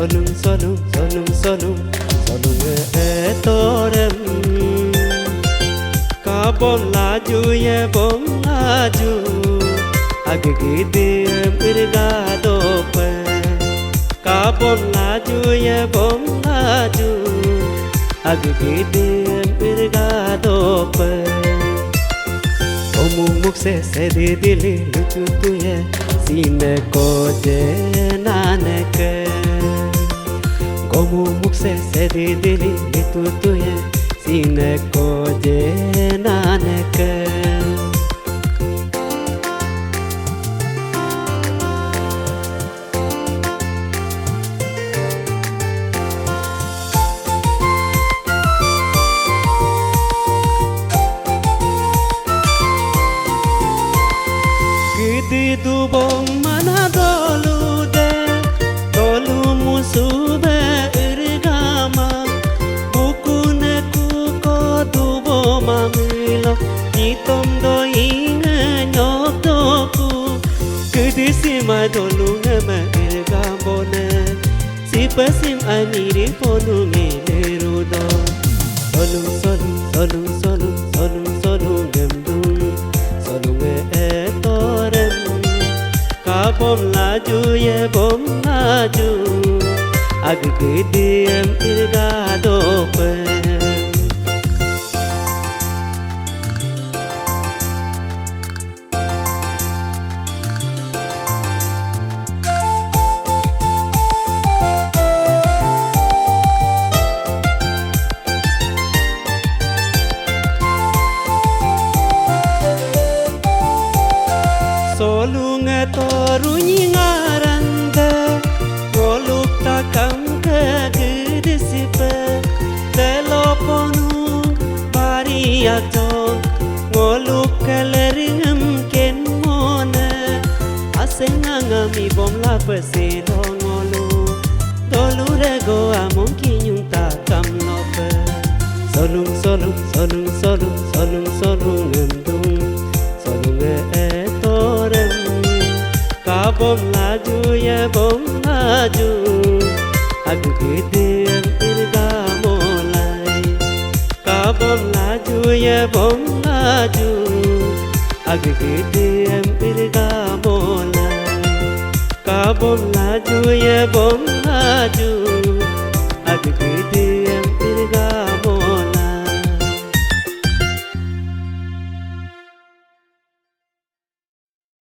solung etorem kabon laju ye bom laju aggide mirgado pe kabon laju ye bom laju aggide mirgado pe omu muk se de dile luchu tu ye sine ko je nanake omu muk se de dile luchu tu ye sine ko je nanake du bom mana dolu de dolu musube irgama bukune ku ko du bom amilo nitom do inga nyok do ku kedi sima dolu ngama irgambone si pasim aniri ponu meleru do solung gemdum solung etorem bom laju ye bom laju aggide mirgado pe solung toru nyingaranda goluk takam ke gidisipe teloponu pariato goluk kaleringam ken mona asenganga mi bom la pese ngolu dolu rego amon kinyung takam lope solung endung solung etorem bom laju ye bom laju aggide mirgamolai bom laju ye bom laju aggide mirgamolai bom laju ye bom laju